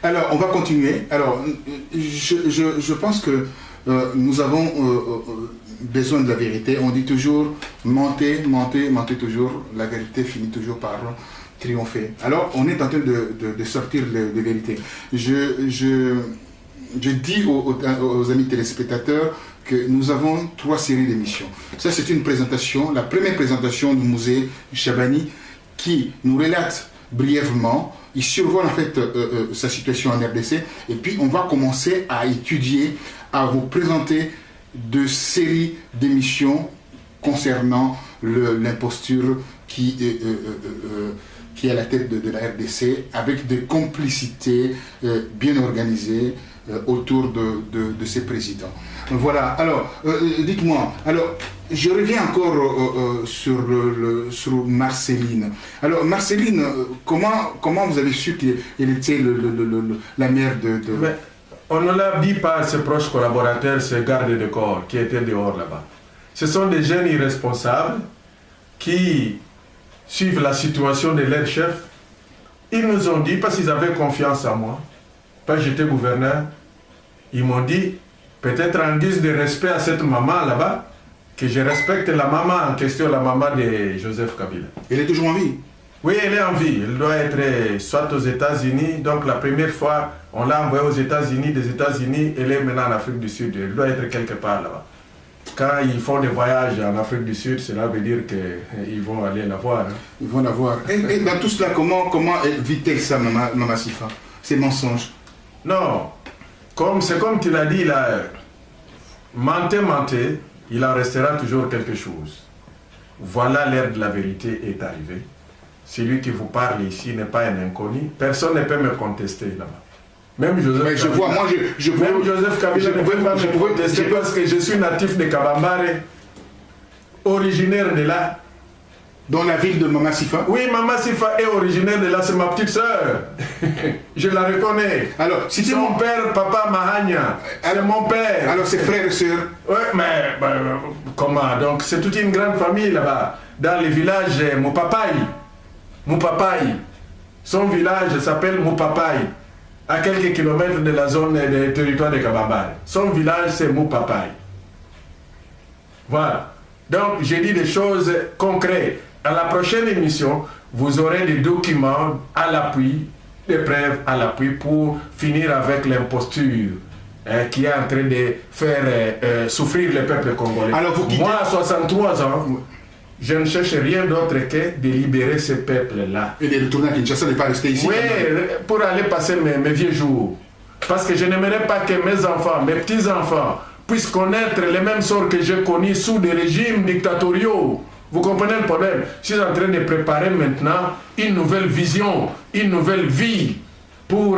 Alors, on va continuer. Alors, je pense que nous avons besoin de la vérité. On dit toujours, mentez, mentez, mentez toujours. La vérité finit toujours par triompher. Alors, on est en train de sortir de vérité. Je dis aux amis téléspectateurs que nous avons 3 séries d'émissions. Ça, c'est une présentation, la première présentation du musée Chabani qui nous relate brièvement, il survole en fait sa situation en RDC et puis on va commencer à étudier, à vous présenter 2 séries d'émissions concernant l'imposture qui est à la tête de la RDC avec des complicités bien organisées autour de ses présidents. Voilà, alors dites-moi, alors je reviens encore sur Marceline. Alors Marceline, comment vous avez su qu'elle était la mère de... Mais on ne l'a dit pas à ses proches collaborateurs, ses gardes de corps qui étaient dehors là-bas. Ce sont des jeunes irresponsables qui suivent la situation de leur chef. Ils nous ont dit, parce qu'ils avaient confiance en moi, parce que j'étais gouverneur, ils m'ont dit, peut-être en guise de respect à cette maman là-bas, que je respecte la maman en question, la maman de Joseph Kabila. Elle est toujours en vie? Oui, elle est en vie. Elle doit être soit aux États-Unis. Donc la première fois, on l'a envoyée aux États-Unis. Des États-Unis, elle est maintenant en Afrique du Sud. Elle doit être quelque part là-bas. Quand ils font des voyages en Afrique du Sud, cela veut dire qu'ils vont aller la voir. Hein. Ils vont la voir. Et dans tout cela, comment vit-elle ça, Maman Sifa? Ces mensonges? Non. C'est comme tu l'as dit là, mentez, mentez, il en restera toujours quelque chose. Voilà, l'heure de la vérité est arrivée. Celui qui vous parle ici n'est pas un inconnu. Personne ne peut me contester là-bas. Même Joseph Kabila. Je vois, moi, même Joseph Kabila ne peut pas me contester parce que je suis natif de Kabambare, originaire de là. Dans la ville de Maman Sifa? Oui, Maman Sifa est originaire de là, c'est ma petite sœur. Je la reconnais. Alors, si son père, Papa Mahania, c'est mon père. Alors, ses frères et sœurs? Oui, mais comment? Donc, c'est toute une grande famille là-bas. Dans le village Moupapaï. Son village s'appelle Moupapaï, à quelques kilomètres de la zone des territoires de Kabambare. Son village, c'est Moupapaï. Voilà. Donc, j'ai dit des choses concrètes. À la prochaine émission, vous aurez des documents à l'appui, des preuves à l'appui pour finir avec l'imposture qui est en train de faire souffrir le peuple congolais. Alors vous quittez... Moi, à 63 ans, je ne cherche rien d'autre que de libérer ce peuple-là. Et de retourner à Kinshasa, de ne pas rester ici? Oui, pour aller passer mes vieux jours. Parce que je n'aimerais pas que mes enfants, mes petits-enfants, puissent connaître les mêmes sorts que j'ai connus sous des régimes dictatoriaux. Vous comprenez le problème? Je suis en train de préparer maintenant une nouvelle vision, une nouvelle vie pour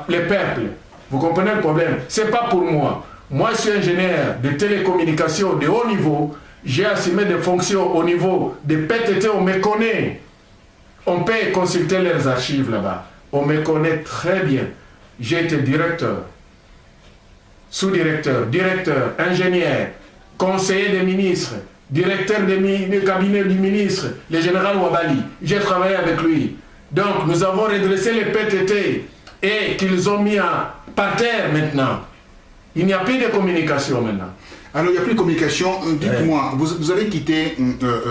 les peuples. Vous comprenez le problème? Ce n'est pas pour moi. Moi, je suis ingénieur de télécommunications de haut niveau. J'ai assumé des fonctions au niveau des PTT, on me connaît. On peut consulter leurs archives là-bas. On me connaît très bien. J'ai été directeur, sous-directeur, directeur, ingénieur, conseiller des ministres, directeur du cabinet du ministre, le général Ouabali. J'ai travaillé avec lui. Donc, nous avons redressé les PTT et qu'ils ont mis par terre maintenant. Il n'y a plus de communication maintenant. Alors, il n'y a plus de communication. Dites-moi, vous avez quitté...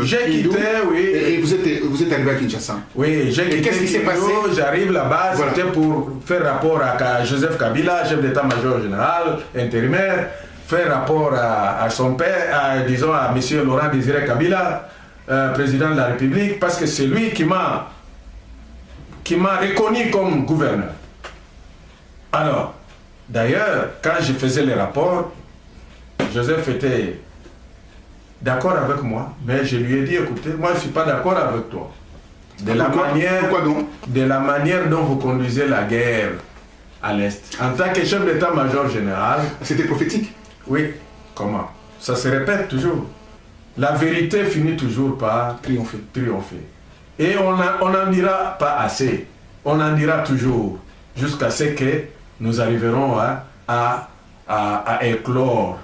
j'ai quitté, oui. Et vous êtes arrivé à Kinshasa? Oui, j'ai quitté. Qu'est-ce qui s'est passé? J'arrive là-bas, voilà. C'était pour faire rapport à Joseph Kabila, chef d'état-major général, intérimaire, faire rapport à son père, disons à M. Laurent Désiré Kabila, président de la République, parce que c'est lui qui m'a reconnu comme gouverneur. Alors, d'ailleurs, quand je faisais les rapports, Joseph était d'accord avec moi, mais je lui ai dit, écoutez, moi je ne suis pas d'accord avec toi. De la manière dont vous conduisez la guerre à l'Est. En tant que chef d'état-major général... C'était prophétique? Oui. Comment? Ça se répète toujours. La vérité finit toujours par triompher. Et on n'en dira pas assez. On en dira toujours. Jusqu'à ce que nous arriverons à éclore,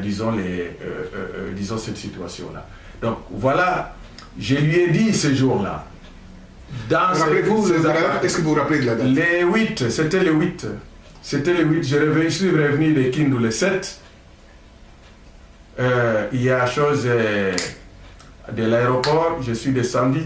disons cette situation-là. Donc voilà, je lui ai dit ce jour-là, Rappelez-vous de la date, est-ce que vous vous rappelez de la date? Les 8, c'était le 8. C'était le 8. Je suis revenu de Kindu le 7. Il y a chose de l'aéroport, je suis descendu.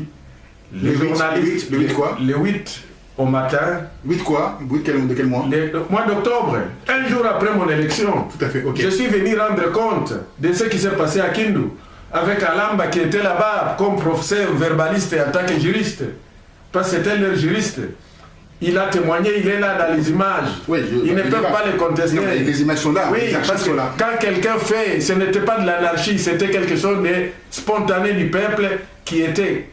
Les journalistes. Le 8 quoi? Le 8 au matin. 8 quoi? 8 de quel mois? Le mois d'octobre, un jour après mon élection. Tout à fait, ok. Je suis venu rendre compte de ce qui s'est passé à Kindu. Avec Alamba qui était là-bas comme professeur verbaliste et en tant que juriste. Parce que c'était leur juriste. Il a témoigné, il est là dans les images. Oui, ils ne peuvent pas les contester. Non, les images sont là. Oui, les parce que sont là. quand quelqu'un fait, ce n'était pas de l'anarchie, c'était quelque chose de spontané du peuple qui était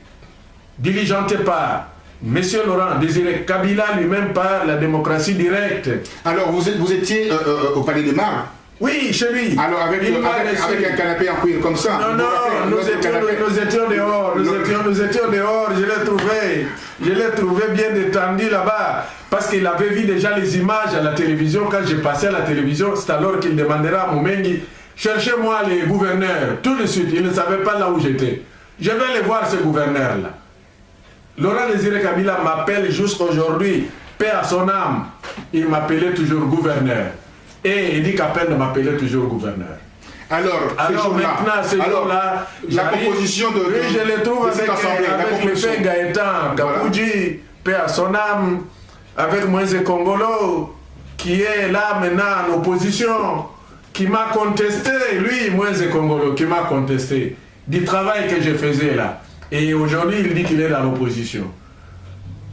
diligenté par M. Laurent Désiré Kabila lui-même par la démocratie directe. Alors, vous étiez au Palais des Mares? Oui, chez lui. Alors, avec un canapé en cuir comme ça? Non, non, nous étions dehors. Nous étions dehors. Je l'ai trouvé bien détendu là-bas. Parce qu'il avait vu déjà les images à la télévision. Quand j'ai passé à la télévision, c'est alors qu'il demandera à Moumengi, cherchez-moi les gouverneurs. Tout de suite, il ne savait pas là où j'étais. Je vais aller voir ce gouverneur-là. Laurent Désiré Kabila m'appelle jusqu'aujourd'hui, paix à son âme. Il m'appelait toujours gouverneur. Et il dit qu'à peine de m'appeler toujours gouverneur. Alors maintenant, ce jour-là, la composition de... Oui, je le trouve avec le fait Gaëtan Kapoudji, paix à son âme, avec Moïse Kongolo, qui est là maintenant en opposition, qui m'a contesté, lui, Moïse Kongolo, qui m'a contesté du travail que je faisais là. Et aujourd'hui, il dit qu'il est dans l'opposition.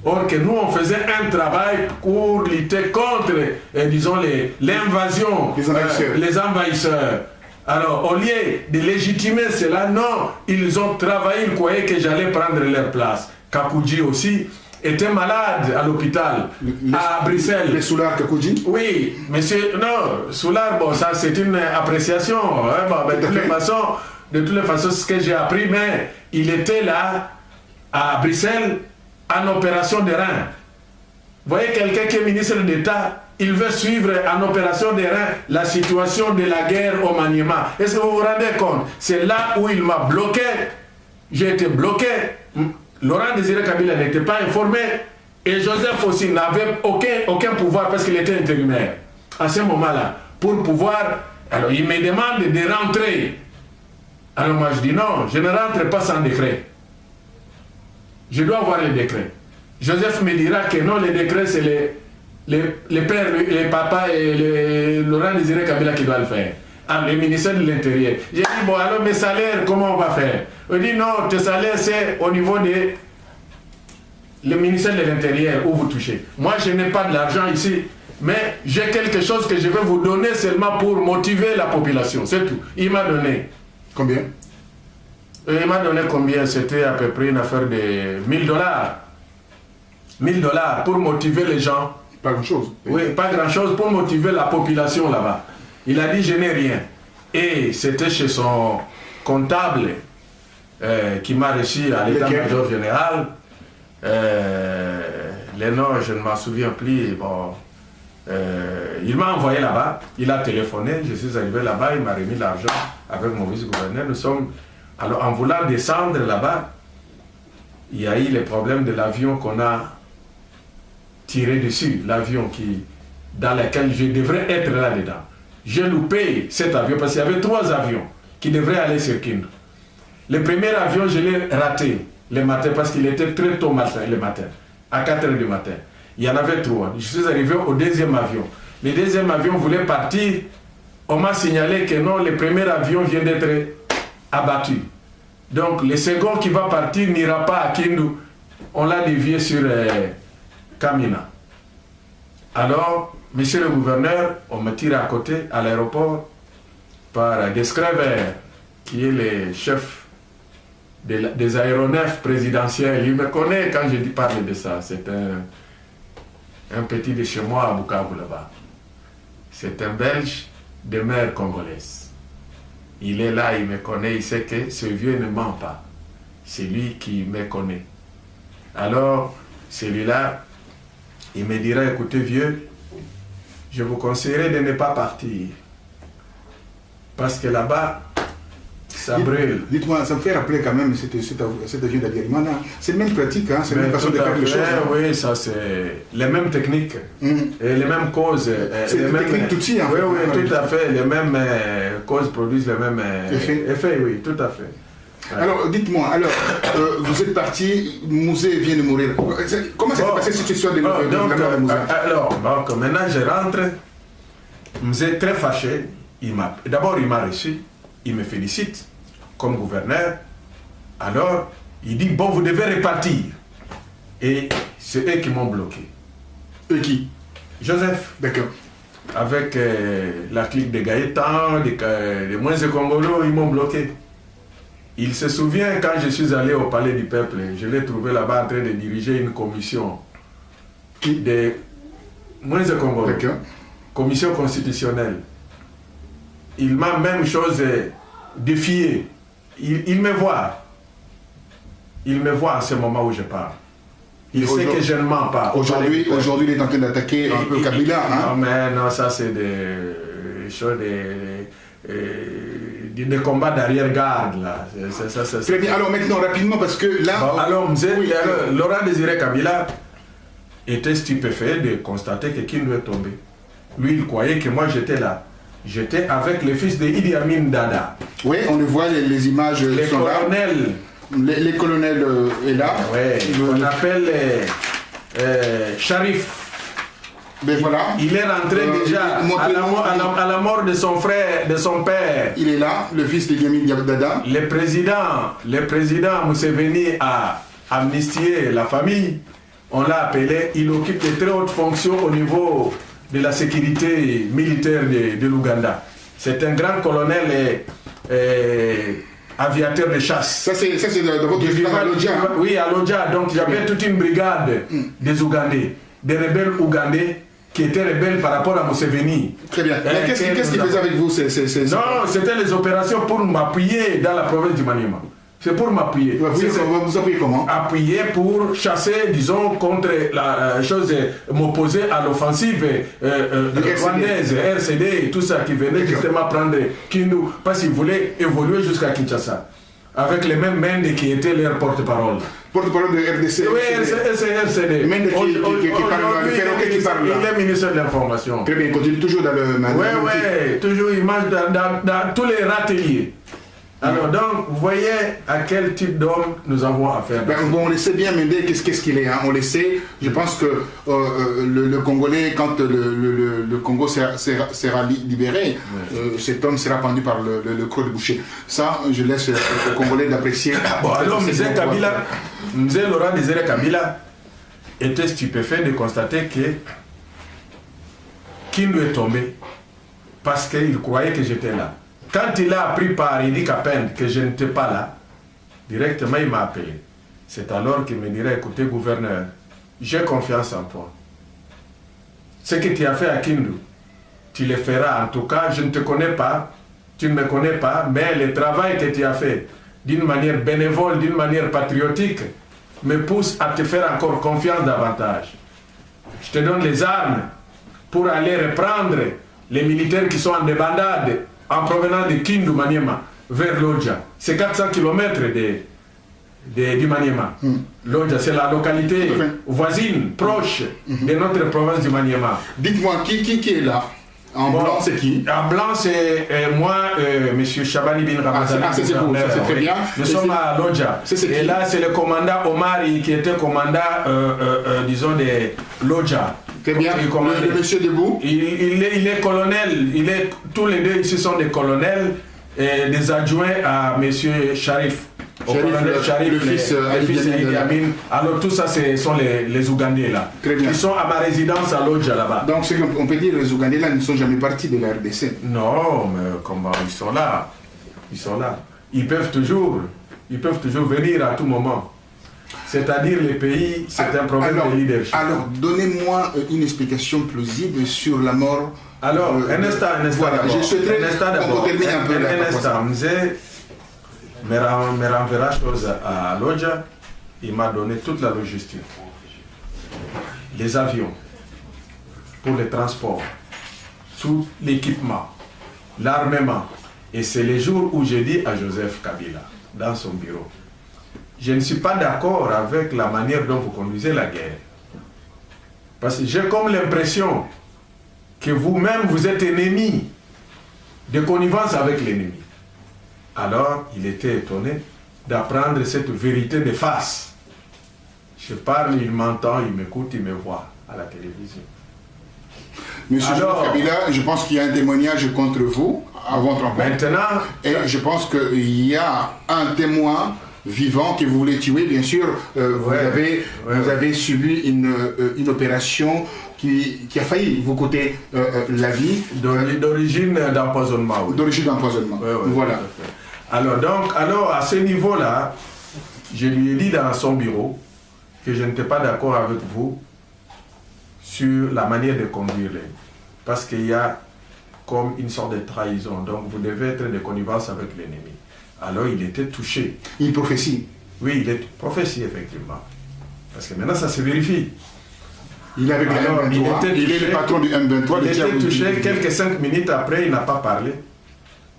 Or que nous, on faisait un travail pour lutter contre, disons, l'invasion, les envahisseurs. Alors, au lieu de légitimer cela, non, ils ont travaillé, ils croyaient que j'allais prendre leur place. Kakoudji aussi était malade à l'hôpital, à Bruxelles. Les Soulard Kakoudji? Oui, monsieur, non, Soulard, bon, ça c'est une appréciation. Hein, bon, de toutes les façons, ce que j'ai appris, mais il était là, à Bruxelles, en opération de rein. Vous voyez quelqu'un qui est ministre d'État, il veut suivre en opération de rein la situation de la guerre au Maniema. Est-ce que vous vous rendez compte? C'est là où il m'a bloqué. J'ai été bloqué. Laurent Désiré Kabila n'était pas informé et Joseph aussi n'avait aucun pouvoir parce qu'il était intérimaire. À ce moment-là, pour pouvoir... Alors il me demande de rentrer. Alors moi je dis non, je ne rentre pas sans décret. Je dois avoir les décrets. Joseph me dira que non, les décrets, c'est les pères, les papas et Laurent Désiré Kabila qui doivent le faire. Ah, le ministère de l'Intérieur. J'ai dit, bon, alors mes salaires, comment on va faire? On dit, non, tes salaires, c'est au niveau de le ministère de l'Intérieur où vous touchez. Moi, je n'ai pas de l'argent ici, mais j'ai quelque chose que je vais vous donner seulement pour motiver la population. C'est tout. Il m'a donné. Combien? Il m'a donné combien? C'était à peu près une affaire de 1000 dollars. 1000 dollars pour motiver les gens. Pas grand-chose. Oui, pas grand-chose pour motiver la population là-bas. Il a dit, je n'ai rien. Et c'était chez son comptable qui m'a reçu à l'état-major général. Les noms, je ne m'en souviens plus. Bon, il m'a envoyé là-bas. Il a téléphoné. Je suis arrivé là-bas. Il m'a remis l'argent avec mon vice-gouverneur. Nous sommes... Alors, en voulant descendre là-bas, il y a eu les problèmes de l'avion qu'on a tiré dessus. L'avion dans lequel je devrais être là-dedans. J'ai loupé cet avion parce qu'il y avait 3 avions qui devraient aller sur Kindu. Le premier avion, je l'ai raté le matin parce qu'il était très tôt le matin, à 4 h du matin. Il y en avait 3. Je suis arrivé au deuxième avion. Le deuxième avion voulait partir. On m'a signalé que non, le premier avion vient d'être abattu. Donc le second qui va partir n'ira pas à Kindu. On l'a dévié sur Kamina. Alors, monsieur le gouverneur, on me tire à côté, à l'aéroport, par Descrever, qui est le chef des aéronefs présidentiels. Il me connaît quand je parle de ça. C'est un petit de chez moi à Bukavu là-bas. C'est un Belge de mère congolaise. Il est là, il me connaît, il sait que ce vieux ne ment pas. C'est lui qui me connaît. Alors, celui-là, il me dira, écoutez vieux, je vous conseillerais de ne pas partir. Parce que là-bas, Ça brûle. Dites-moi, ça me fait rappeler quand même cette avion d'Adiarimana. C'est la même pratique, hein, c'est la même façon de faire les choses. Oui, ça c'est les mêmes techniques, et les mêmes causes. C'est les techniques tout-ci, hein. Oui, tout à fait. Les mêmes causes produisent les mêmes effets, oui, tout à fait. Ouais. Alors, dites-moi, vous êtes parti, Mouzé vient de mourir. Comment s'est passée cette histoire de la mort de Mouzé? Alors, maintenant je rentre, Mouzé très fâché. D'abord, il m'a reçu, il me félicite comme gouverneur. Alors, il dit, bon, vous devez repartir. Et c'est eux qui m'ont bloqué. Eux qui? Joseph. D'accord. Avec la clique de Gaëtan, les moins de Congolo, ils m'ont bloqué. Il se souvient quand je suis allé au Palais du Peuple, je l'ai trouvé là-bas en train de diriger une commission des moins de Congolo, commission constitutionnelle. Il m'a même chose défié. Il me voit. Il me voit à ce moment où je parle. Il sait que je ne mens pas. Aujourd'hui, il est en train d'attaquer un peu Kabila. Non, mais non, ça c'est des choses des combats d'arrière-garde là. Très bien. Alors maintenant, rapidement, parce que là... Bon, alors, Laurent Désiré Kabila était stupéfait de constater que Kindu est tombé. Lui, il croyait que moi j'étais là. J'étais avec le fils de Idi Amin Dada. Oui, on le voit, les images sont colonels. Là. Les colonels est là. Oui, on appelle Sharif. Ben voilà. Il est rentré déjà à la mort de son frère, de son père. Il est là, le fils de Idi Amin Dada. Le président Museveni a amnistié la famille. On l'a appelé, il occupe de très hautes fonctions au niveau de la sécurité militaire de l'Ouganda. C'est un grand colonel aviateur de chasse. Ça c'est de votre village à Lodja. Oui, à Lodja. Donc j'avais toute une brigade des Ougandais, des rebelles ougandais qui étaient rebelles par rapport à Museveni. Très bien. Qu'est-ce qu'ils faisaient avec vous Non, c'était les opérations pour m'appuyer dans la province du Maniema. C'est pour m'appuyer. Vous appuyez comment? Appuyer pour chasser, disons, contre la chose, m'opposer à l'offensive rwandaise, RCD et tout ça qui venait justement prendre Kindu, parce qu'ils voulaient évoluer jusqu'à Kinshasa. Avec les mêmes Mende qui étaient leurs porte-parole. Porte-parole de RDC. Oui, RCD. Mende qui parle là. Il est ministre de l'Information. Très bien, il continue toujours dans le... Oui, toujours, il marche dans tous les râteliers. Alors donc, vous voyez à quel type d'homme nous avons affaire. On le sait bien, Mende, qu'est-ce qu'il est, hein? On le sait. Je pense que le Congolais, quand le Congo sera libéré, cet homme sera pendu par le creux de boucher. Ça, je laisse aux Congolais d'apprécier. Bon, alors, M. Laurent Désiré Kabila était stupéfait de constater que Kindu est tombé parce qu'il croyait que j'étais là. Quand il a appris par Idi Kapen que je n'étais pas là, directement il m'a appelé. C'est alors qu'il me dirait, écoutez gouverneur, j'ai confiance en toi. Ce que tu as fait à Kindu, tu le feras. En tout cas, je ne te connais pas, tu ne me connais pas, mais le travail que tu as fait d'une manière bénévole, d'une manière patriotique, me pousse à te faire encore confiance davantage. Je te donne les armes pour aller reprendre les militaires qui sont en débandade en provenance de Kindu Maniema vers Lodja. C'est 400 km du Maniema. Lodja, c'est la localité voisine, proche de notre province du Maniema. Dites-moi, qui est là? En blanc, c'est qui? En blanc, c'est moi, M. Chabani Bin Ramazani. C'est vous, ça c'est très bien. Nous sommes à Lodja. Et là, c'est le commandant Omari qui était commandant, disons, de Lodja. Très bien. Le monsieur debout. Il est colonel. Tous les deux ici sont des colonels et des adjoints à M. Sharif. Sharif, le fils d'Idi Amin. Alors tout ça, ce sont les Ougandais là. Très bien. Ils sont à ma résidence à Lodja là-bas. Donc on peut dire que les Ougandais là ne sont jamais partis de la RDC. Non, mais comment ils sont là? Ils sont là. Ils peuvent toujours venir à tout moment. C'est-à-dire les pays, c'est un problème de leadership. Alors, donnez-moi une explication plausible sur la mort. Alors, un instant voilà, d'abord. Je souhaiterais qu'on termine un peu un instant, me renverra chose à Lodja. Il m'a donné toute la logistique. Les avions, pour les transports, tout l'équipement, l'armement, Et c'est le jour où j'ai dit à Joseph Kabila, dans son bureau, je ne suis pas d'accord avec la manière dont vous conduisez la guerre. Parce que j'ai comme l'impression que vous-même vous êtes ennemi, de connivence avec l'ennemi. Alors, il était étonné d'apprendre cette vérité de face. Je parle, il m'entend, il m'écoute, il me voit à la télévision. Monsieur Kabila, je pense qu'il y a un témoignage contre vous, à votre encontre. Maintenant, et je pense qu'il y a un témoin vivant que vous voulez tuer, bien sûr. Vous avez subi une opération qui a failli vous coûter la vie. D'origine d'empoisonnement. Oui. D'origine d'empoisonnement. Voilà. Alors, à ce niveau-là, je lui ai dit dans son bureau que je n'étais pas d'accord avec vous sur la manière de conduire les. Parce qu'il y a comme une sorte de trahison. Donc, vous devez être de connivence avec l'ennemi. Alors, il était touché. Une prophétie. Oui, il est prophétie, effectivement. Parce que maintenant, ça se vérifie. Il avait il est le patron du M23. Il était touché. Quelques 5 minutes après, il n'a pas parlé.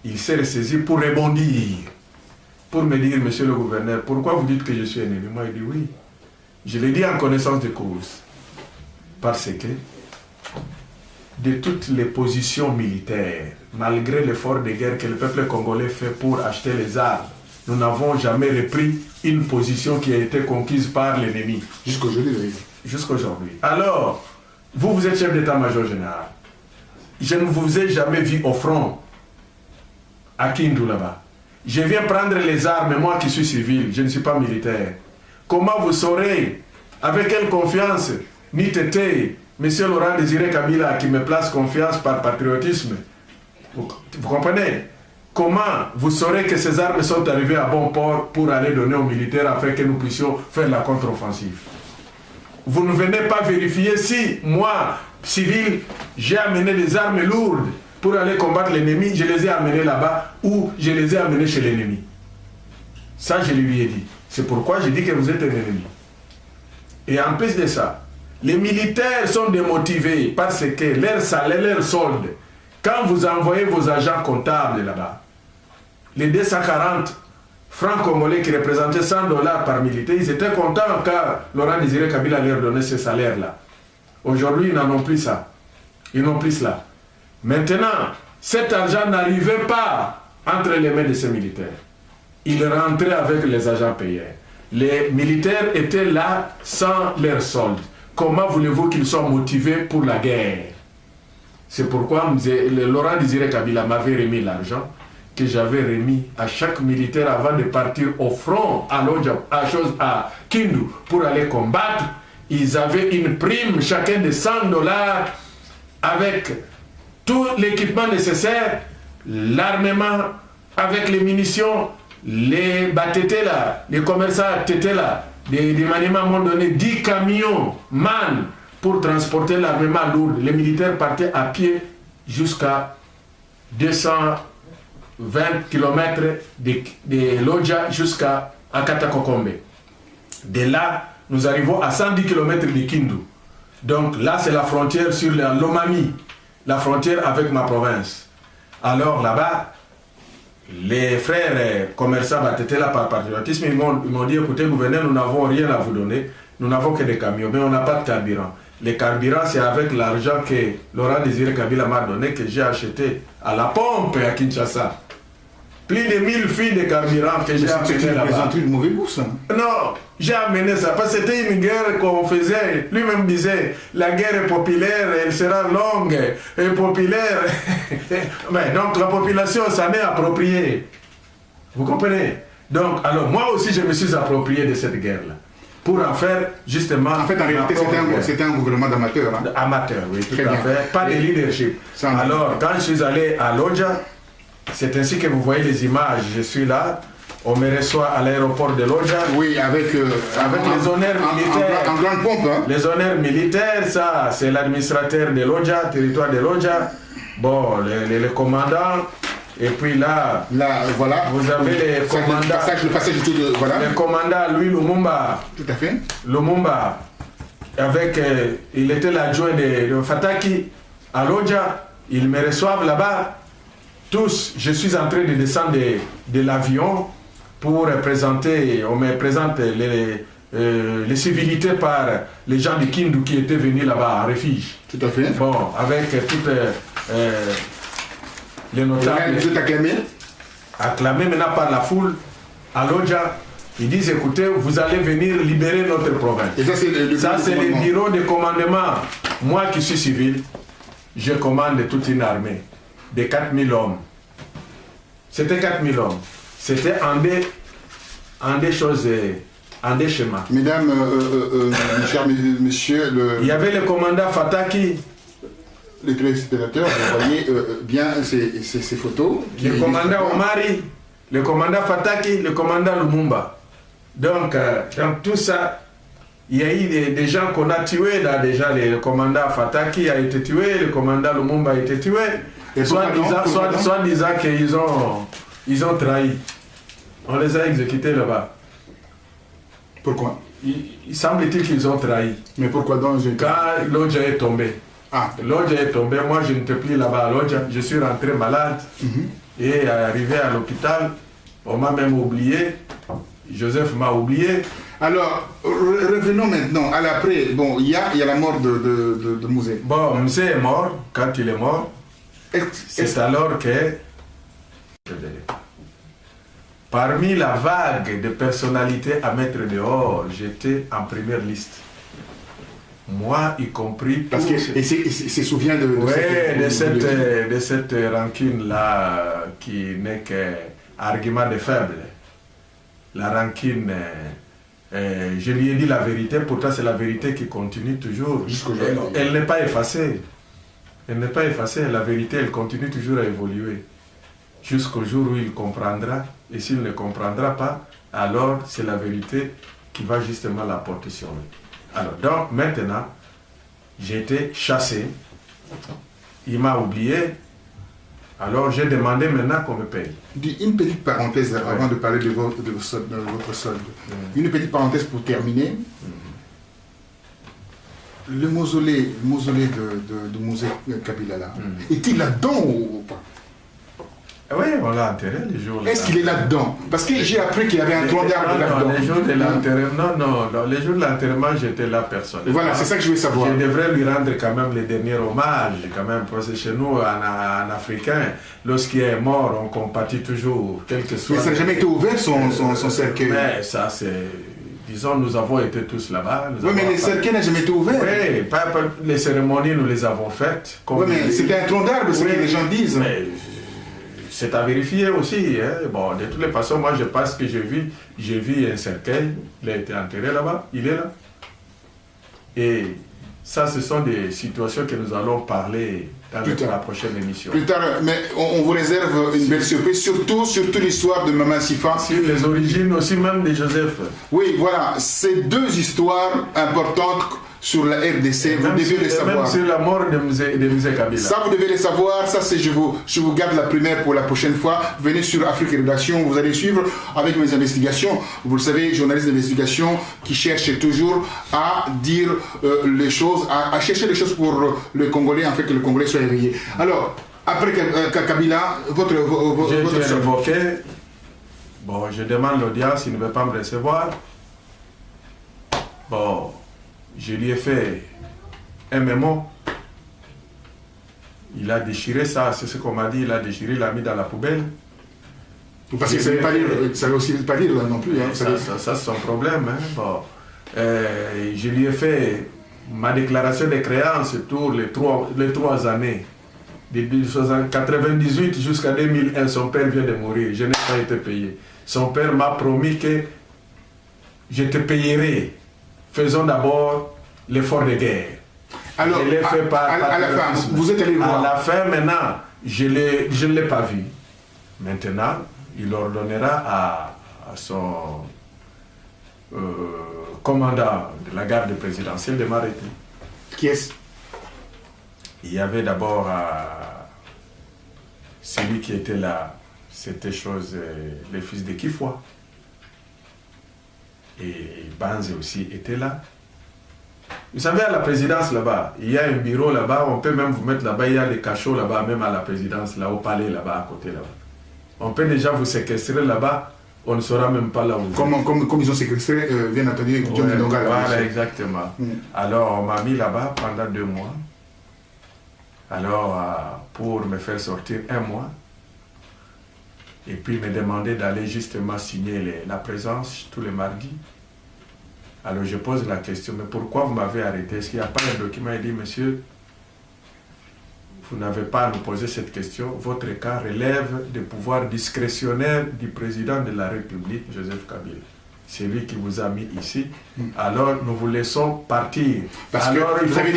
Il s'est ressaisi pour rebondir. Pour me dire, monsieur le gouverneur, pourquoi vous dites que je suis ennemi? Moi, il dit oui. Je l'ai dit en connaissance de cause. Parce que de toutes les positions militaires, malgré l'effort de guerre que le peuple congolais fait pour acheter les armes, nous n'avons jamais repris une position qui a été conquise par l'ennemi. Jusqu'aujourd'hui, oui. Jusqu'aujourd'hui. Alors, vous êtes chef d'état-major général. Je ne vous ai jamais vu au front, à Kindu là-bas. Je viens prendre les armes, moi qui suis civil, je ne suis pas militaire. Comment vous saurez, avec quelle confiance, ni tété, monsieur Laurent Désiré Kabila qui me place confiance par patriotisme, vous comprenez? Comment vous saurez que ces armes sont arrivées à bon port pour aller donner aux militaires afin que nous puissions faire la contre-offensive? Vous ne venez pas vérifier si moi, civil, j'ai amené des armes lourdes pour aller combattre l'ennemi, je les ai amenés là-bas ou je les ai amenés chez l'ennemi. Ça, je lui ai dit. C'est pourquoi je dis que vous êtes un ennemi. Et en plus de ça, les militaires sont démotivés parce que leur salaire, leur solde, quand vous envoyez vos agents comptables là-bas, les 240 francs congolais qui représentaient $100 par militaire, ils étaient contents car Laurent Désiré Kabila leur donnait ce salaire-là. Aujourd'hui, ils n'en ont plus ça. Ils n'ont plus cela. Maintenant, cet argent n'arrivait pas entre les mains de ces militaires. Il rentrait avec les agents payeurs. Les militaires étaient là sans leur solde. Comment voulez-vous qu'ils soient motivés pour la guerre? C'est pourquoi Laurent Désiré Kabila m'avait remis l'argent que j'avais remis à chaque militaire avant de partir au front à Kindu pour aller combattre. Ils avaient une prime, chacun de $100 avec tout l'équipement nécessaire, l'armement, avec les munitions, les BATT là, les commerçants TT là, des maniements m'ont donné 10 camions MAN pour transporter l'armement lourd. Les militaires partaient à pied jusqu'à 220 km de Lodja jusqu'à Katakokombe. De là, nous arrivons à 110 km de Kindu. Donc là, c'est la frontière sur la Lomami, la frontière avec ma province. Alors là-bas, les frères commerçants étaient là par patriotisme, ils m'ont dit, écoutez, gouverneur, nous n'avons rien à vous donner, nous n'avons que des camions, mais on n'a pas de carburant. Les carburants, c'est avec l'argent que Laurent Désiré Kabila m'a donné, que j'ai acheté à la pompe à Kinshasa. Plus de 1000 filles de carburant que j'ai acheté là-bas. C'est une mauvaise bourse. Non, j'ai amené ça parce que c'était une guerre qu'on faisait. Lui-même disait, la guerre est populaire, elle sera longue et populaire. Mais donc la population s'en est appropriée. Vous comprenez? Donc, alors moi aussi je me suis approprié de cette guerre-là. Pour en faire justement... En fait, en réalité, c'était un gouvernement d'amateurs. Hein? Amateur, oui, tout à fait. Pas de leadership. Alors, quand je suis allé à Lodja, c'est ainsi que vous voyez les images. Je suis là, on me reçoit à l'aéroport de Lodja. Oui, avec les honneurs militaires. En grande pompe. Hein? Les honneurs militaires, ça, c'est l'administrateur de Lodja, territoire de Lodja. Bon, les commandants. Et puis là, voilà, vous avez les commandants. Le passage du tout de, voilà. Le commandant Louis Lumumba. Tout à fait. Lumumba, avec, il était l'adjoint de Fataki à Lodja. Ils me reçoivent là-bas. tous, je suis en train de descendre de l'avion pour présenter, on me présente les civilités par les gens de Kindu qui étaient venus là-bas en refuge. Tout à fait. Bon, avec toutes les notables. Vous êtes acclamé? Acclamé maintenant par la foule à Lodja. Ils disent, écoutez, vous allez venir libérer notre province. Et ça, c'est le bureau de commandement. Moi qui suis civil, je commande toute une armée de 4000 hommes. C'était 4000 hommes. C'était en des choses, en des schémas. Mesdames, chers messieurs, il y avait le commandant Fataki. Les téléspectateurs, vous voyez bien ces photos. Le commandant Omari, le commandant Fataki, le commandant Lumumba. Donc, dans tout ça, il y a eu des gens qu'on a tués là déjà. Le commandant Fataki a été tué, le commandant Lumumba a été tué. Soit disant qu'ils ont trahi. On les a exécutés là-bas. Pourquoi? Il semble-t-il qu'ils ont trahi. Mais pourquoi donc? Quand Lodja est tombé. Ah. Lodja est tombé, moi je n'étais plus là-bas à Lodja. Je suis rentré malade. Et arrivé à l'hôpital, on m'a même oublié. Joseph m'a oublié. Alors, revenons maintenant à l'après. Bon, il y a la mort de Mouzé. Bon, Mouzé est mort. Quand il est mort, c'est alors que, parmi la vague de personnalités à mettre dehors, j'étais en première liste. Moi, y compris. Parce que c'est souvient de cette rancune-là qui n'est qu'argument de faible. La rancune, je lui ai dit la vérité, pourtant c'est la vérité qui continue toujours. Elle n'est pas effacée. Elle n'est pas effacée, la vérité, elle continue toujours à évoluer. Jusqu'au jour où il comprendra. Et s'il ne comprendra pas, alors c'est la vérité qui va justement la porter sur lui. Alors, donc maintenant, j'ai été chassé. Il m'a oublié. Alors j'ai demandé maintenant qu'on me paye. Une petite parenthèse avant de parler de votre solde. Une petite parenthèse pour terminer. Le mausolée de Mouzé Kabila là, est-il là-dedans ou pas? Oui, on l'a enterré les jours. Est-ce qu'il est là-dedans? Parce que j'ai appris qu'il y avait un tronc d'arbre là-dedans. Non, les jours de l'enterrement, non, les jours de l'enterrement, j'étais là personne. Voilà, c'est ça que je veux savoir. Je devrais lui rendre quand même les derniers hommages, quand même, parce que chez nous, en africain, lorsqu'il est mort, on compatit toujours, quel que soit. Mais ça n'a jamais été ouvert son cercueil. Mais ça, c'est. Disons, nous avons été tous là-bas. Oui, mais le cercueil n'a jamais été ouvert. Oui, pas les cérémonies, nous les avons faites. Oui, mais c'était un tronc d'arbre, c'est ce que les gens disent. Mais c'est à vérifier aussi. Hein. Bon, de toutes les façons, moi, je pense que j'ai vu un cercueil. Il a été enterré là-bas. Il est là. Et ça, ce sont des situations que nous allons parler dans la prochaine émission. Plus tard, mais on vous réserve une belle surprise, surtout l'histoire de Maman Sifa. Sur les origines aussi même de Joseph. Oui, voilà, c'est deux histoires importantes sur la RDC, vous devez les savoir. Même sur la mort de Mouzé Kabila. Ça, vous devez les savoir, ça c'est je vous garde la première pour la prochaine fois. Venez sur Afrique Rédaction, vous allez suivre avec mes investigations. Vous le savez, journaliste d'investigation qui cherche toujours à dire les choses, à chercher les choses pour le Congolais, en fait que le Congolais soit éveillé. Alors, après Kabila, votre j'ai été révoqué. Bon, je demande l'audience, il ne veut pas me recevoir. Bon, je lui ai fait un mémo. Il a déchiré ça, c'est ce qu'on m'a dit, il a déchiré, il l'a mis dans la poubelle. Parce qu'il ne savait pas lire, ça ne aussi pas lire là non plus. Hein, ça c'est son problème. Hein. Bon. Je lui ai fait ma déclaration de créance pour les trois années. De 1998 jusqu'à 2001, son père vient de mourir, je n'ai pas été payé. Son père m'a promis que je te payerai. Faisons d'abord l'effort de guerre. Alors, je l'ai fait à la fin, vous êtes allé voir. À la fin, maintenant, je ne l'ai pas vu. Maintenant, il ordonnera à son commandant de la garde présidentielle de m'arrêter. Qui est-ce? Il y avait d'abord celui qui était là, c'était le fils de Kifwa. Et Banze aussi était là. Vous savez, à la présidence là-bas, il y a un bureau là-bas, on peut même vous mettre là-bas, il y a des cachots là-bas, même à la présidence, là, au palais là-bas, à côté là-bas. On peut déjà vous séquestrer là-bas, on ne saura même pas là où vous êtes. Comme ils ont séquestré, bien entendu, John Ndonga. Voilà, exactement. Alors, on m'a mis là-bas pendant 2 mois. Alors, pour me faire sortir 1 mois, et puis me demander d'aller justement signer la présence tous les mardis. Alors je pose la question, mais pourquoi vous m'avez arrêté? Est-ce qu'il n'y a pas un document? Il dit, monsieur, vous n'avez pas à nous poser cette question. Votre cas relève des pouvoirs discrétionnaires du président de la République, Joseph Kabila. C'est lui qui vous a mis ici. Alors nous vous laissons partir. Parce alors, que vous avez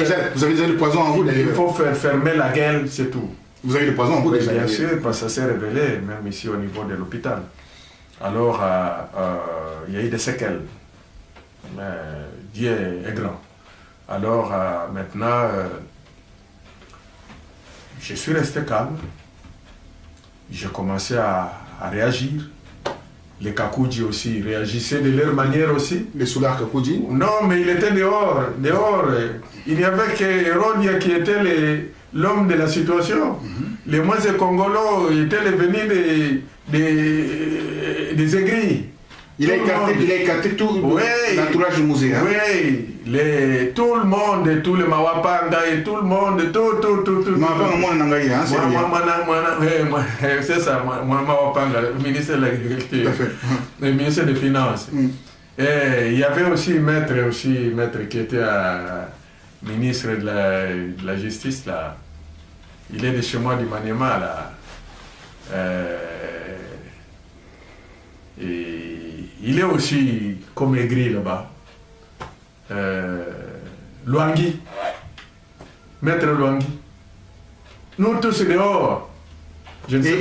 déjà le poison en vous. Il faut faire fermer la gueule, c'est tout. Vous avez le poison en vous déjà. Bien sûr, parce que ça s'est révélé, même ici au niveau de l'hôpital. Alors, il y a eu des séquelles. Mais Dieu est grand. Alors, maintenant, je suis resté calme. J'ai commencé à réagir. Les Kakouji aussi réagissaient de leur manière aussi. Les Soulars Kakouji? Non, mais il était dehors. Il n'y avait que Hérodia qui était l'homme de la situation. Les Moise Congolais étaient venus des aigris. Il a écarté tout l'entourage du musée. Hein? Oui, tout le monde, tous les Mawapanga et tout le monde, tout. C'est ça, Mawapanga, le ministre de l'Agriculture, le ministre des Finances. Et il y avait aussi maître qui était ministre de la Justice, là. Il est de chez moi du Maniema, là. Et il est aussi comme aigri là-bas. Luangi. Maître Luangi. Nous tous dehors. Je ne sais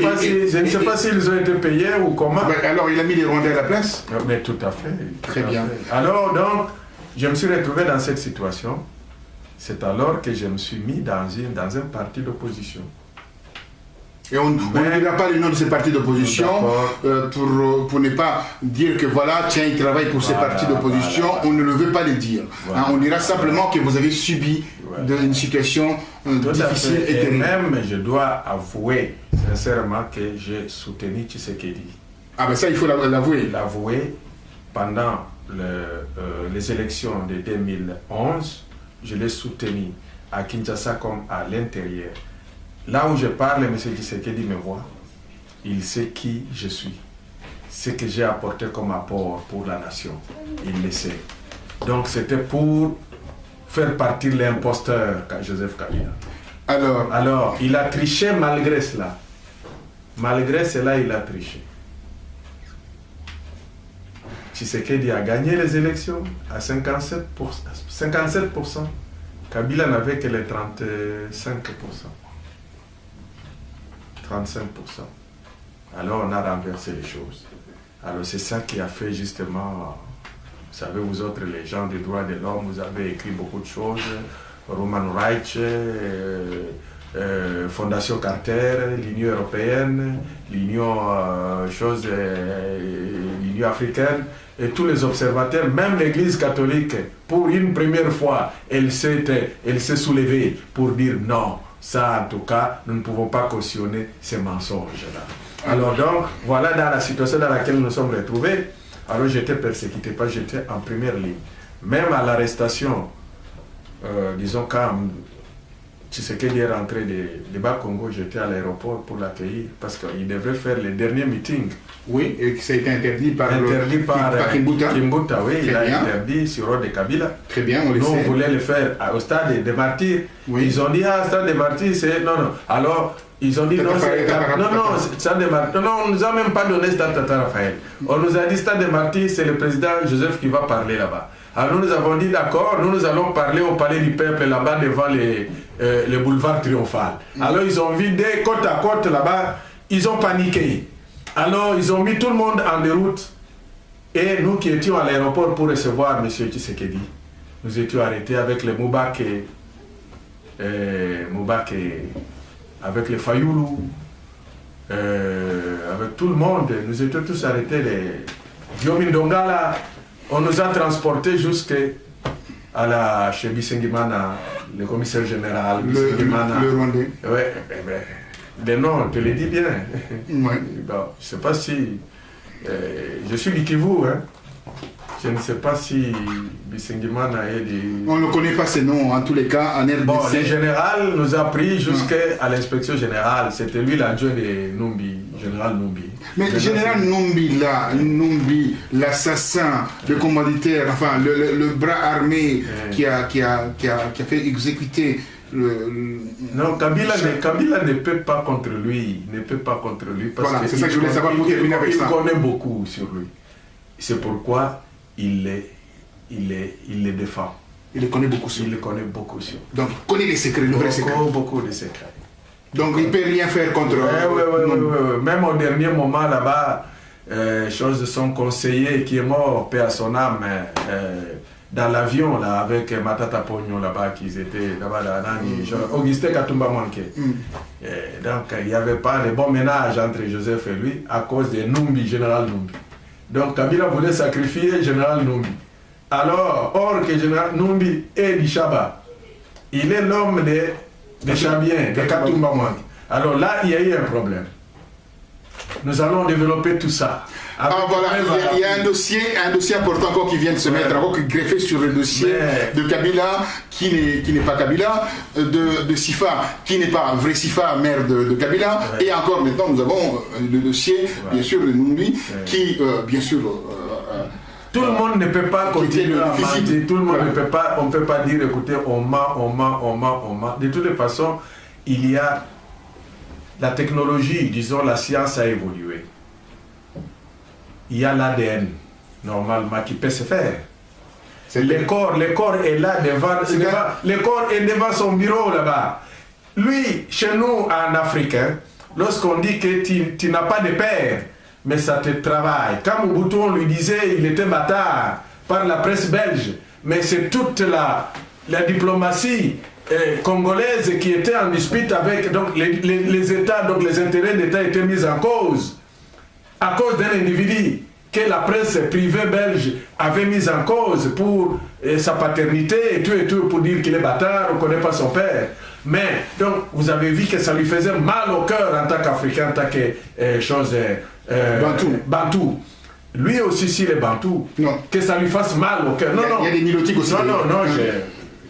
pas s'ils ont été payés ou comment. Alors il a mis les Rwandais à la place? Mais tout à fait. Très bien. Alors donc, je me suis retrouvé dans cette situation. C'est alors que je me suis mis dans un parti d'opposition. Et on ne dira pas le nom de ces partis d'opposition pour ne pas dire que voilà, tiens, il travaille pour ces partis d'opposition. On ne le veut pas le dire. Hein, on dira simplement que vous avez subi une situation difficile et terrible. Même, je dois avouer sincèrement que j'ai soutenu Tshisekedi. Ah ben ça, il faut l'avouer. L'avouer, pendant les élections de 2011, je l'ai soutenu à Kinshasa comme à l'intérieur. Là où je parle, M. Tshisekedi me voit, il sait qui je suis, ce que j'ai apporté comme apport pour la nation, il le sait. Donc c'était pour faire partir l'imposteur Joseph Kabila. Alors, il a triché malgré cela. Malgré cela, il a triché. Tshisekedi a gagné les élections à 57%. Kabila n'avait que les 35%. 35%. Alors on a renversé les choses. Alors c'est ça qui a fait justement, vous savez, vous autres, les gens des droits de l'homme, vous avez écrit beaucoup de choses, Human Rights, Fondation Carter, l'Union européenne, l'Union africaine, et tous les observateurs, même l'Église catholique, pour une première fois, elle s'est soulevée pour dire non. Ça, en tout cas, nous ne pouvons pas cautionner ces mensonges-là. Alors donc, voilà dans la situation dans laquelle nous nous sommes retrouvés. Alors j'étais persécuté, pas j'étais en première ligne. Même à l'arrestation, disons quand Tshisekedi est rentré de Bas-Congo, j'étais à l'aéroport pour l'accueillir parce qu'il devrait faire les derniers meetings. Oui, et ça a été interdit par Kimbuta. Kimbuta, oui, il a interdit sur ordre de Kabila. Très bien, on le sait. Nous, on voulait le faire au stade des martyrs. Oui. Ils ont dit, stade des martyrs, c'est... Non. Alors, ils ont dit, stade des martyrs. Non, on ne nous a même pas donné stade Tata Raphaël. On nous a dit, stade des martyrs, c'est le président Joseph qui va parler là-bas. Alors nous avons dit, d'accord, nous allons parler au palais du peuple là-bas devant les boulevards triomphal. Alors ils ont vidé côte à côte là-bas, ils ont paniqué. Alors ils ont mis tout le monde en déroute. Et nous qui étions à l'aéroport pour recevoir M. Tshisekedi, nous étions arrêtés avec les Moubak avec les Fayoulou, avec tout le monde. Nous étions tous arrêtés. Les Diomin Dongala, on nous a transportés jusqu'à chez Bisengimana, le commissaire général, le Rwandais. Oui, les noms, je te les dis bien. Ouais. Bon, je ne sais pas si... je suis du Kivu, hein. Je ne sais pas si Bisengimana est des... On ne connaît pas ces noms, en tous les cas, en RDC. Bon, le général nous a pris jusqu'à l'inspection générale. C'était lui l'adjoint de Numbi, général Numbi. Mais le général Numbi, là, Numbi, l'assassin, le commanditaire, enfin, le bras armé qui a fait exécuter non, Kabila ne peut pas contre lui. Ne peut pas contre lui. Parce voilà, c'est ça que je voulais savoir pour terminer avec ça. Il connaît beaucoup sur lui. C'est pourquoi il les défend. Il les connaît beaucoup sur. Il les connaît beaucoup sur. Donc, il connaît les secrets, le vrai secret. Beaucoup de secrets. Donc, il ne peut rien faire contre... Oui. Même au dernier moment, là-bas, chose de son conseiller qui est mort, paix à son âme, dans l'avion, là, avec Matata Pogno, là-bas, qu'ils étaient là-bas, Augustin Katumba manqué. Donc, il n'y avait pas de bon ménage entre Joseph et lui à cause de Numbi, général Numbi. Donc Kabila voulait sacrifier le général Numbi. Alors, or que le général Numbi est du Chaba, il est l'homme des Chabiens, de Katumba Mwangi. Alors là, il y a eu un problème. Nous allons développer tout ça. Voilà, il y a un dossier important encore qui vient de se mettre, encore qui greffé sur le dossier de Kabila, qui n'est pas Kabila, de Sifa, qui n'est pas vrai Sifa, maire de Kabila, et encore maintenant nous avons le dossier, bien sûr, de Numbi, qui, bien sûr... tout le monde ne peut pas continuer à mentir, tout le monde ne peut pas, on ne peut pas dire, écoutez, on ment. De toutes les façons, il y a la technologie, disons, la science a évolué. Il y a l'ADN, normalement, qui peut se faire. Le corps est là devant, le corps est devant son bureau là-bas. Lui, chez nous en Afrique, lorsqu'on dit que tu n'as pas de père, mais ça te travaille. Quand Mobutu, on lui disait il était bâtard par la presse belge, mais c'est toute la diplomatie congolaise qui était en dispute avec donc, les États, donc les intérêts d'État étaient mis en cause. À cause d'un individu que la presse privée belge avait mis en cause pour sa paternité et tout, pour dire qu'il est bâtard, on ne connaît pas son père. Mais, donc, vous avez vu que ça lui faisait mal au cœur en tant qu'Africain, en tant que chose... Bantou. Lui aussi, s'il est Bantou, que ça lui fasse mal au cœur. Il y a des nilotiques aussi. Non,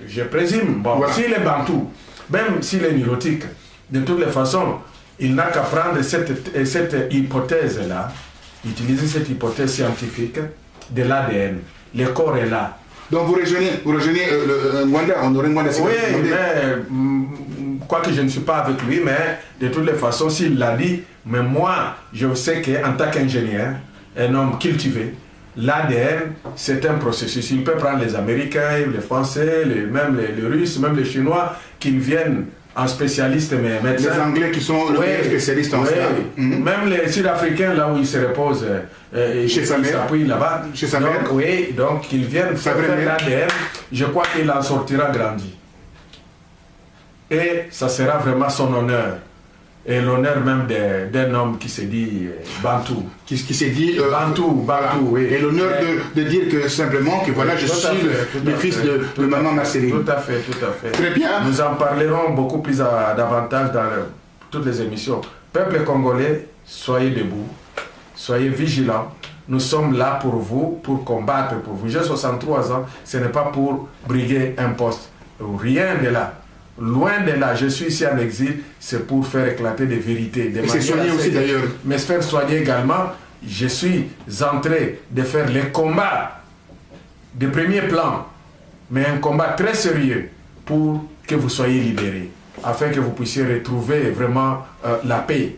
je présume. Bon, voilà. S'il est Bantou, même s'il est nilotique, de toutes les façons, il n'a qu'à prendre cette hypothèse-là, utiliser cette hypothèse scientifique de l'ADN. Le corps est là. Donc vous rejoignez le Rwanda, on aurait Rwanda. Oui, mais quoique je ne suis pas avec lui, mais de toutes les façons, s'il l'a dit, mais moi, je sais qu'en tant qu'ingénieur, un homme cultivé, l'ADN, c'est un processus. Il peut prendre les Américains, les Français, même les Russes, même les Chinois, qu'ils viennent en spécialiste, mais médecins. Les Anglais qui sont les spécialistes en ça. Même les Sud-Africains, là où ils se reposent, chez sa mère, là-bas. Chez sa mère. Oui, donc ils viennent faire l'ADN. Je crois qu'il en sortira grandi. Et ça sera vraiment son honneur. Et l'honneur même d'un homme qui se dit Bantou. Qui s'est dit Bantou, voilà. Oui. Et l'honneur de dire que simplement que voilà, je suis le fils de maman Marceline. Tout à fait. Très bien. Nous en parlerons beaucoup plus davantage dans toutes les émissions. Peuple congolais, soyez debout, soyez vigilants. Nous sommes là pour vous, pour combattre pour vous. J'ai 63 ans, ce n'est pas pour briguer un poste. Rien de là. Loin de là, je suis ici en exil, c'est pour faire éclater des vérités. Et c'est soigner aussi d'ailleurs. Mais se faire soigner également, je suis en train de faire les combats de premier plan, mais un combat très sérieux pour que vous soyez libérés, afin que vous puissiez retrouver vraiment la paix.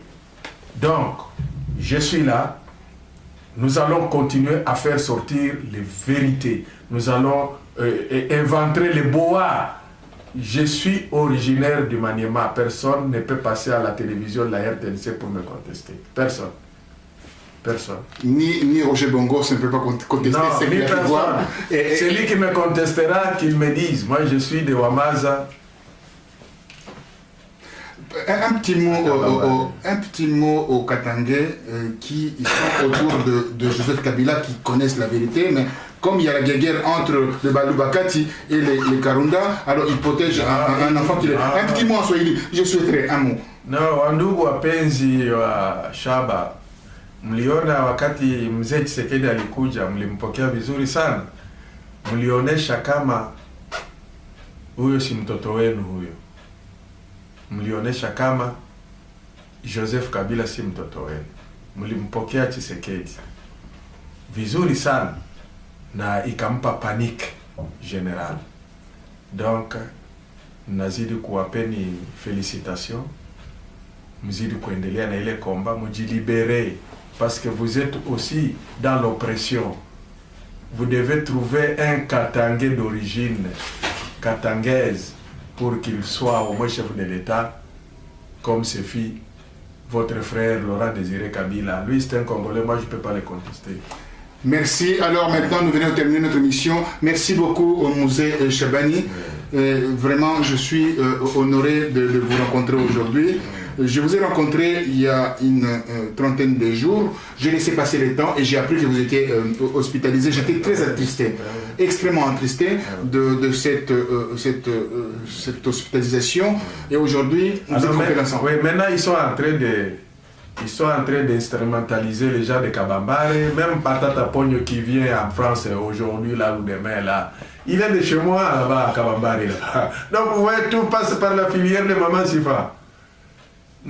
Donc, je suis là, nous allons continuer à faire sortir les vérités, nous allons inventer les boas. Je suis originaire du Maniema. Personne ne peut passer à la télévision de la RTNC pour me contester. Personne. Ni Roger Bongo ne peut pas contester. Non, ni personne. Celui qui me contestera, qu'il me dise. Moi, je suis de Wamaza. Un petit mot aux Katangais qui sont autour de Joseph Kabila, qui connaissent la vérité, mais comme il y a la guerre entre le Balubakati et les Karunda, alors il protège un enfant qui est... Un petit mot en Swahili, je souhaiterais un mot. No, wandugu wapenzi wa Shaba, mliona wakati mzee Tshisekedi alikuja, mlimpokea vizuri sana. Mlionesha kama huyo si mtoto wenu huyo. Mlionesha kama Joseph Kabila si mtoto wenu. Mlimpokea Tshisekedi vizuri sana na ikampa panique générale. Donc nazidi kuwapeni félicitations. Mzidi kuendelea na ile combat, mujilibere parce que vous êtes aussi dans l'oppression. Vous devez trouver un Katangais d'origine katangaise pour qu'il soit au moins chef de l'État, comme ce fit votre frère Laurent Désiré Kabila. Lui, c'est un Congolais, moi je ne peux pas le contester. Merci. Alors maintenant, nous venons de terminer notre émission. Merci beaucoup au musée Chabani. Vraiment, je suis honoré de vous rencontrer aujourd'hui. Je vous ai rencontré il y a une trentaine de jours. J'ai laissé passer le temps et j'ai appris que vous étiez hospitalisé. J'étais très attristé, extrêmement attristé de cette hospitalisation. Et aujourd'hui, nous êtes trompés ensemble. Oui, maintenant ils sont en train d'instrumentaliser les gens de Kabambare. Même Patata Pogno qui vient en France aujourd'hui, là ou demain, là. Il est de chez moi, là-bas, à Kabambare. Là. Donc, vous voyez, tout passe par la filière de Maman Sifa.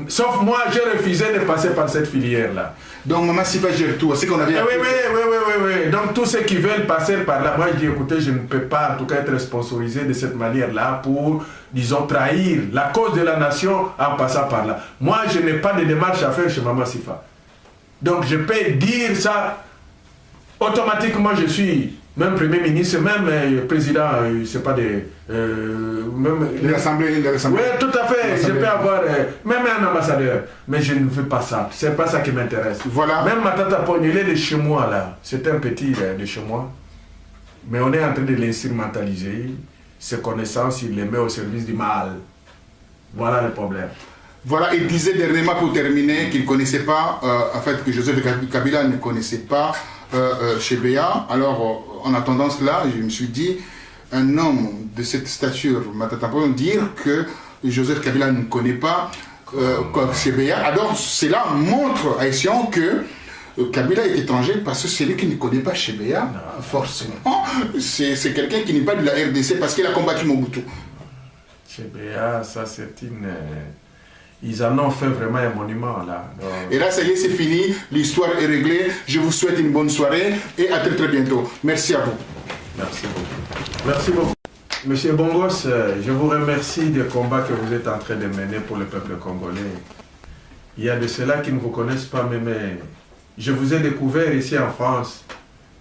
Sauf moi, j'ai refusé de passer par cette filière-là. Donc, Maman Sifa gère tout. C'est qu'on avait... Oui. Donc, tous ceux qui veulent passer par là, moi, je dis, écoutez, je ne peux pas, en tout cas, être sponsorisé de cette manière-là pour, disons, trahir la cause de la nation en passant par là. Moi, je n'ai pas de démarche à faire chez Maman Sifa. Donc, je peux dire ça, automatiquement, je suis... Même Premier ministre, même président, c'est pas des... même l'Assemblée. Oui, tout à fait. Je peux avoir même un ambassadeur. Mais je ne veux pas ça. C'est pas ça qui m'intéresse. Voilà. Même ma tata Pogno, il est de chez moi, là. C'est un petit de chez moi. Mais on est en train de l'instrumentaliser. Ses connaissances, il les met au service du mal. Voilà le problème. Voilà, il disait dernièrement pour terminer qu'il ne connaissait pas, en fait, que Joseph Kabila ne connaissait pas chez Béa. Alors, en attendant cela, je me suis dit, un homme de cette stature, dire que Joseph Kabila ne connaît pas chez Béa. Alors, cela montre à Essian que Kabila est étranger parce que c'est lui qui ne connaît pas chez Béa, forcément. C'est quelqu'un qui n'est pas de la RDC parce qu'il a combattu Mobutu. Chez Béa, ça c'est une... Ils en ont fait vraiment un monument là. Donc... Et là, ça y est, c'est fini. L'histoire est réglée. Je vous souhaite une bonne soirée et à très très bientôt. Merci à vous. Merci beaucoup. Merci beaucoup. Monsieur Bongos, je vous remercie du combat que vous êtes en train de mener pour le peuple congolais. Il y a de ceux-là qui ne vous connaissent pas, mais je vous ai découvert ici en France.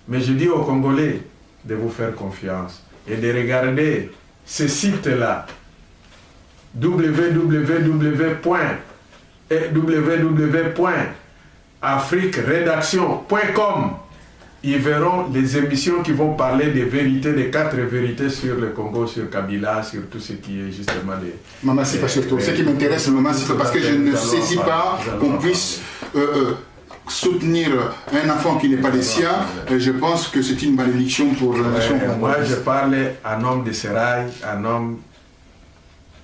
Mais je dis aux Congolais de vous faire confiance et de regarder ce site-là. www.afriqueredaction.com. Ils verront les émissions qui vont parler des vérités, des 4 vérités sur le Congo, sur Kabila, sur tout ce qui est justement des... Maman Sifa surtout. Ce qui m'intéresse, Maman Sifa, parce que je ne saisis pas qu'on puisse soutenir un enfant qui n'est pas des siens. Je pense que c'est une malédiction pour la nation congolaise. Moi, je parle un homme de Serail, un homme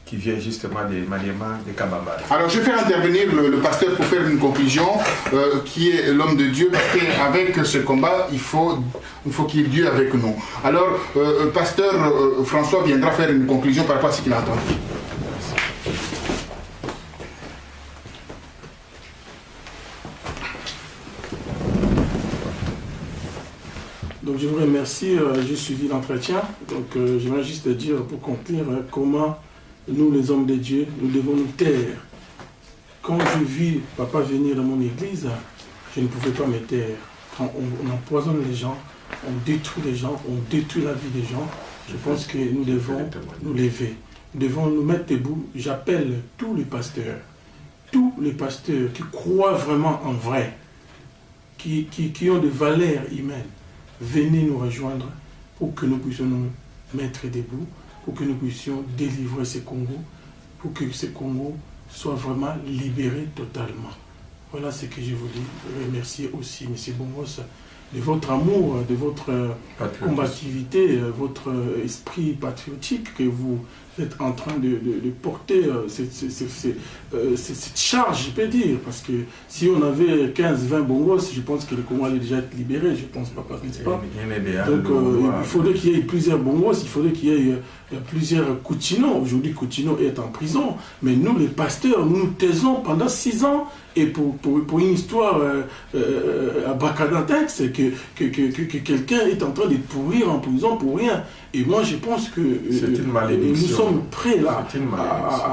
qui vient justement des Maniema, de Kabambare. Alors je vais faire intervenir le pasteur pour faire une conclusion, qui est l'homme de Dieu, parce qu'avec ce combat, il faut qu'il y ait Dieu avec nous. Alors, pasteur François viendra faire une conclusion par rapport à ce qu'il a entendu. Donc je vous remercie, j'ai suivi l'entretien. Donc j'aimerais juste dire pour conclure comment nous les hommes de Dieu, nous devons nous taire. Quand je vis papa venir dans mon église, je ne pouvais pas me taire. Quand on empoisonne les gens, on détruit les gens, on détruit la vie des gens, je pense que nous devons nous lever. Nous devons nous mettre debout. J'appelle tous les pasteurs qui croient vraiment en vrai, qui ont des valeurs humaines. Venez nous rejoindre pour que nous puissions nous mettre debout, pour que nous puissions délivrer ce Congo, pour que ce Congo soit vraiment libéré totalement. Voilà ce que je voulais remercier aussi M. Bongos votre amour, de votre combativité, votre esprit patriotique que vous êtes en train de porter cette charge, je peux dire, parce que si on avait 15-20 bongos, je pense que le Congo allait déjà être libéré, je pense pas, n'est-ce pas? Donc il faudrait qu'il y ait plusieurs bongos, il faudrait qu'il y ait plusieurs Coutinho. Aujourd'hui, Coutinho est en prison, mais nous, les pasteurs, nous nous taisons pendant 6 ans, et pour une histoire à Bacadatex, c'est que quelqu'un est en train de pourrir en prison pour rien. Et moi, je pense que nous sommes prêts là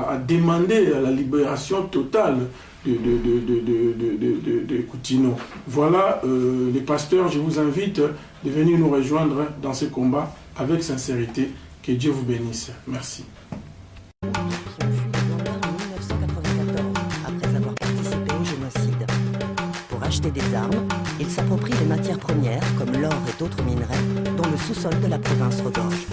à demander la libération totale de Coutinho. Voilà, les pasteurs, je vous invite de venir nous rejoindre dans ce combat avec sincérité. Que Dieu vous bénisse. Merci. Après avoir participé au génocide. Pour acheter des armes, ils s'approprient les matières premières comme l'or et d'autres minerais dont le sous-sol de la province regorge.